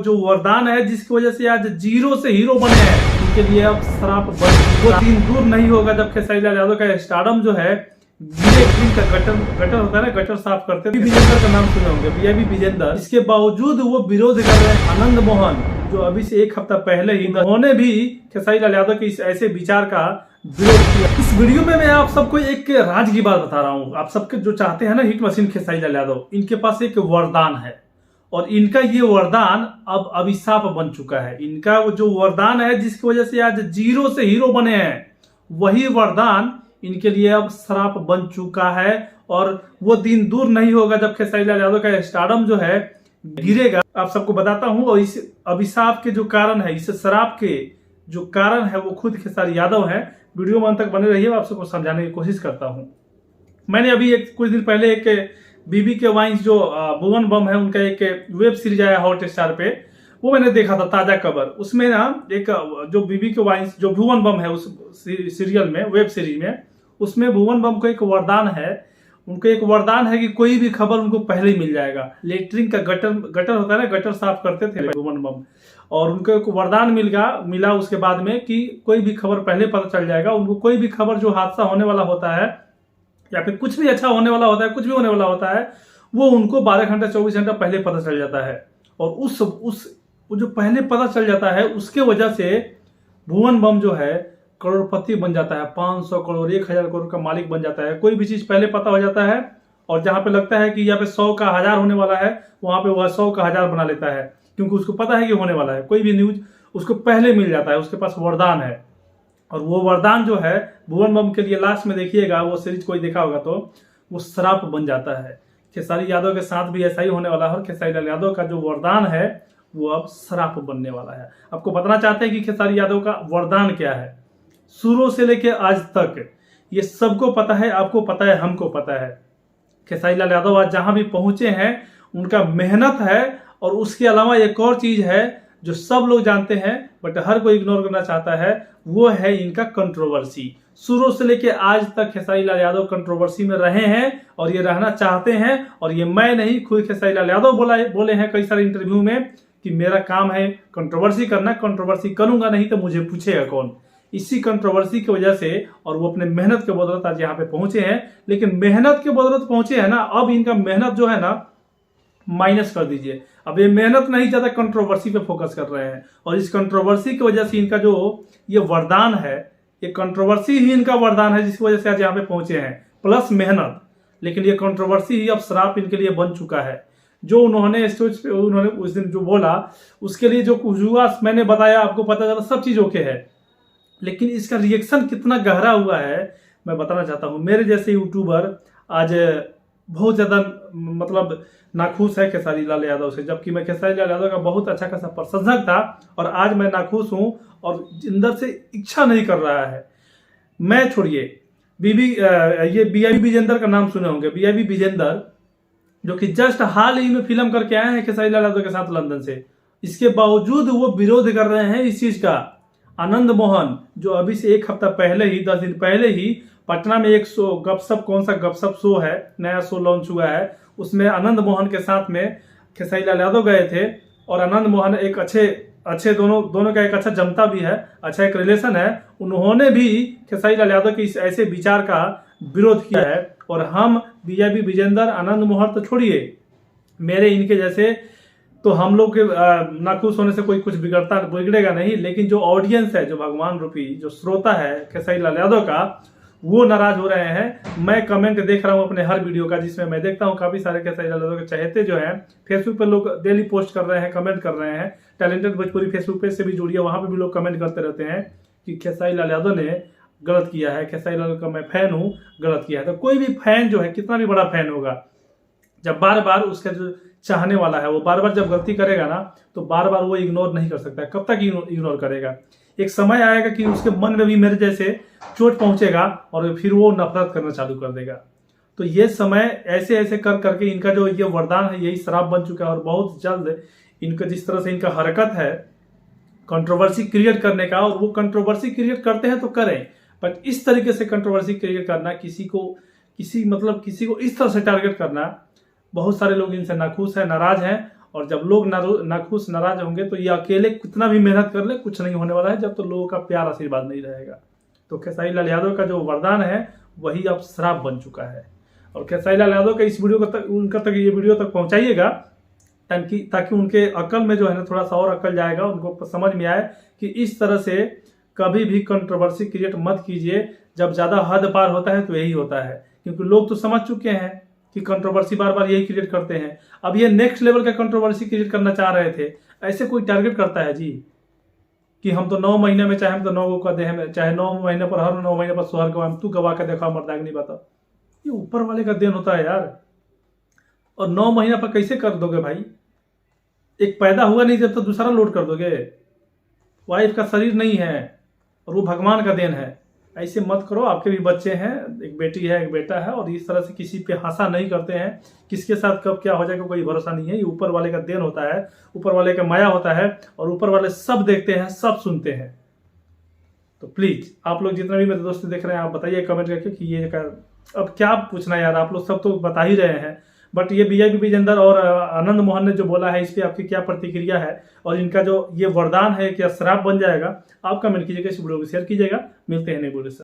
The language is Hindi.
जो वरदान है जिसकी वजह से आज जीरो से हीरो बने हैं, उनके लिए अब श्राप वो दिन दूर नहीं होगा जब खेसारी लाल यादव का स्टारडम जो है का गटर होता है ना, गटर साफ करते थे। विजेंदर का नाम सुने होंगे, बीआईबी विजेंदर। इसके बावजूद वो विरोध कर रहे हैं। आनंद मोहन जो अभी से एक हफ्ता पहले ही उन्होंने भी खेसारी लाल यादव के इस ऐसे विचार का विरोध किया। इस वीडियो में मैं आप सबको एक राज की बात बता रहा हूँ। आप सबके जो चाहते हैं ना हिट मशीन खेसारी लाल यादव, इनके पास एक वरदान है और इनका ये वरदान अब अभिशाप बन चुका है। इनका वो जो वरदान है जिसकी वजह से आज जीरो से हीरो बने हैं, वही वरदान इनके लिए अब श्राप बन चुका है। और वो दिन दूर नहीं होगा जब खेसारी लाल यादव का स्टारडम जो है गिरेगा। आप सबको बताता हूं। और इस अभिशाप के जो कारण है, इस श्राप के जो कारण है, वो खुद खेसारी यादव है। वीडियो में अंत तक बने रहिए, आप सबको समझाने की कोशिश करता हूं। मैंने अभी कुछ दिन पहले एक बीबी के वाइंस जो भुवन बम है, उनका एक वेब सीरीज आया हॉटस्टार पे, वो मैंने देखा था, ताजा खबर। उसमें ना एक जो बीबी के वाइंस जो भुवन बम है उस सीरियल में, वेब सीरीज में, उसमें भुवन बम को एक वरदान है। उनको एक वरदान है कि कोई भी खबर उनको पहले ही मिल जाएगा। लेटरिन का गटर होता है ना, गटर साफ करते थे भुवन बम, और उनको एक वरदान मिला उसके बाद में कि कोई भी खबर पहले पता चल जाएगा उनको। कोई भी खबर जो हादसा होने वाला होता है या फिर कुछ भी अच्छा होने वाला होता है, कुछ भी होने वाला होता है, वो उनको 12 घंटा 24 घंटा पहले पता चल जाता है। और उस जो पहले पता चल जाता है, उसके वजह से भुवन बम जो है करोड़पति बन जाता है। 500 करोड़ 1000 करोड़ का मालिक बन जाता है। कोई भी चीज पहले पता हो जाता है, और जहां पे लगता है कि यहाँ पे 100 का 1000 होने वाला है, वहां पे वह 100 का 1000 बना लेता है, क्योंकि उसको पता है कि होने वाला है। कोई भी न्यूज उसको पहले मिल जाता है, उसके पास वरदान है। और वो वरदान जो है भुवन बम के लिए, लास्ट में देखिएगा, वो सीरीज कोई देखा होगा तो, वो श्राप बन जाता है। खेसारी यादव के साथ भी ऐसा ही होने वाला है। और खेसारी लाल यादव का जो वरदान है वो अब श्राप बनने वाला है। आपको बताना चाहते हैं कि खेसारी यादव का वरदान क्या है। शुरू से लेके आज तक ये सबको पता है, आपको पता है, हमको पता है। खेसारी लाल यादव आज जहां भी पहुंचे हैं, उनका मेहनत है। और उसके अलावा एक और चीज है जो सब लोग जानते हैं बट हर कोई इग्नोर करना चाहता है, वो है इनका कंट्रोवर्सी। शुरू से लेके आज तक खेसारी लाल यादव कंट्रोवर्सी में रहे हैं और ये रहना चाहते हैं। और ये मैं नहीं, खुद खेसारी लाल यादव बोले हैं कई सारे इंटरव्यू में कि मेरा काम है कंट्रोवर्सी करना, कंट्रोवर्सी करूंगा नहीं तो मुझे पूछेगा कौन। इसी कंट्रोवर्सी की वजह से और वो अपने मेहनत के बदौलत आज यहाँ पे पहुंचे हैं। लेकिन मेहनत के बदौलत पहुंचे हैं ना, अब इनका मेहनत जो है ना माइनस कर दीजिए। अब ये मेहनत नहीं, ज्यादा कंट्रोवर्सी पे फोकस कर रहे हैं। और इस कंट्रोवर्सी की वजह से इनका जो ये वरदान है, ये कंट्रोवर्सी ही इनका वरदान है, जिसकी वजह से आज यहाँ पे पहुंचे हैं, प्लस मेहनत। लेकिन ये कंट्रोवर्सी ही अब श्राप इनके लिए बन चुका है। जो उन्होंने स्टेज पे उन्होंने उस दिन जो बोला, उसके लिए जो कुछ हुआ मैंने बताया, आपको पता चला, सब चीज ओके है। लेकिन इसका रिएक्शन कितना गहरा हुआ है मैं बताना चाहता हूं। मेरे जैसे यूट्यूबर आज बहुत ज्यादा मतलब नाखुश है खेसारी लाल यादव से, जबकि मैं खेसारी लाल यादव का बहुत अच्छा खासा प्रशंसक था। और आज मैं नाखुश हूं और अंदर से इच्छा नहीं कर रहा है। मैं छोड़िए, ये बीआईबी विजेंदर का नाम सुने होंगे, बीआईबी विजेंदर, जो कि जस्ट हाल ही में फिल्म करके आए हैं खेसारी लाल यादव के साथ लंदन से। इसके बावजूद वो विरोध कर रहे हैं इस चीज का। आनंद मोहन जो अभी से एक हफ्ता पहले ही, 10 दिन पहले ही पटना में एक शो गपशप, कौन सा गपशप शो है, नया शो लॉन्च हुआ है, उसमें आनंद मोहन के साथ में खेसारी लाल यादव गए थे। और आनंद मोहन एक अच्छे दोनों का एक अच्छा जमता भी है, अच्छा एक रिलेशन है। उन्होंने भी खेसारी लाल यादव के इस ऐसे विचार का विरोध किया है। और हम बीआईबी विजेंदर, आनंद मोहन तो छोड़िए, मेरे इनके जैसे तो हम लोग के नाखुश होने से कोई कुछ बिगड़ेगा नहीं। लेकिन जो ऑडियंस है, जो भगवान रूपी जो श्रोता है खेसारी लाल यादव का, वो नाराज हो रहे हैं। मैं कमेंट देख रहा हूं अपने हर वीडियो का, जिसमें मैं देखता हूं काफी सारे खेसारी लाल यादव के चहेते जो हैं फेसबुक पे लोग डेली पोस्ट कर रहे हैं, कमेंट कर रहे हैं। टैलेंटेड भोजपुरी फेसबुक पेज से भी जुड़िए, वहां पे भी लोग कमेंट करते रहते हैं कि खेसारी लाल यादव ने गलत किया है, खेसारी लाल का मैं फैन हूं, गलत किया है। तो कोई भी फैन जो है, कितना भी बड़ा फैन होगा, जब बार बार उसका जो चाहने वाला है वो बार बार जब गलती करेगा ना, तो बार बार वो इग्नोर नहीं कर सकता। कब तक इग्नोर करेगा? एक समय आएगा कि उसके मन में भी मेरे जैसे चोट पहुंचेगा और फिर वो नफरत करना चालू कर देगा। तो ये समय ऐसे ऐसे कर करके इनका जो ये वरदान है, यही श्राप बन चुका है। और बहुत जल्द इनका जिस तरह से इनका हरकत है कंट्रोवर्सी क्रिएट करने का, और वो कंट्रोवर्सी क्रिएट करते हैं तो करें, बट इस तरीके से कंट्रोवर्सी क्रिएट करना, किसी को इस तरह से टारगेट करना, बहुत सारे लोग इनसे नाखुश है, नाराज हैं। और जब लोग नाखुश नाराज होंगे तो ये अकेले कितना भी मेहनत कर ले कुछ नहीं होने वाला है, जब तो लोगों का प्यार आशीर्वाद नहीं रहेगा। तो खेसारी लाल यादव का जो वरदान है वही अब श्राप बन चुका है। और खेसारी लाल यादव का इस वीडियो को उनका तक ये वीडियो तक पहुंचाइएगा ताकि उनके अकल में जो है ना थोड़ा सा और अकल जाएगा, उनको समझ में आए कि इस तरह से कभी भी कंट्रोवर्सी क्रिएट मत कीजिए। जब ज्यादा हद पार होता है तो यही होता है, क्योंकि लोग तो समझ चुके हैं कि कंट्रोवर्सी बार बार यही क्रिएट करते हैं। अब ये नेक्स्ट लेवल का कंट्रोवर्सी क्रिएट करना चाह रहे थे। ऐसे कोई टारगेट करता है जी कि हम तो 9 महीने में, चाहे हम तो 9 का देह में, चाहे 9 महीने पर, हर 9 महीने पर सोहर गवाम, तू गवा के देखा मर्दाग नहीं बता। ये ऊपर वाले का देन होता है यार। और 9 महीने पर कैसे कर दोगे भाई? एक पैदा हुआ नहीं जब तो दूसरा लोड कर दोगे। वाइफ का शरीर नहीं है और वो भगवान का देन है। ऐसे मत करो। आपके भी बच्चे हैं, एक बेटी है एक बेटा है, और इस तरह से किसी पे हंसा नहीं करते हैं। किसके साथ कब क्या हो जाएगा कोई भरोसा नहीं है। ये ऊपर वाले का देन होता है, ऊपर वाले का माया होता है, और ऊपर वाले सब देखते हैं, सब सुनते हैं। तो प्लीज आप लोग जितने भी मेरे दोस्त देख रहे हैं, आप बताइए कमेंट करके कि ये अब क्या पूछना है यार। आप लोग सब तो बता ही रहे हैं, बट ये वीआईपी विजेंदर और आनंद मोहन ने जो बोला है, इस पे आपकी क्या प्रतिक्रिया है? और इनका जो ये वरदान है क्या श्राप बन जाएगा? आप कमेंट कीजिएगा, इस वीडियो को शेयर कीजिएगा। मिलते हैं नए वीडियो से।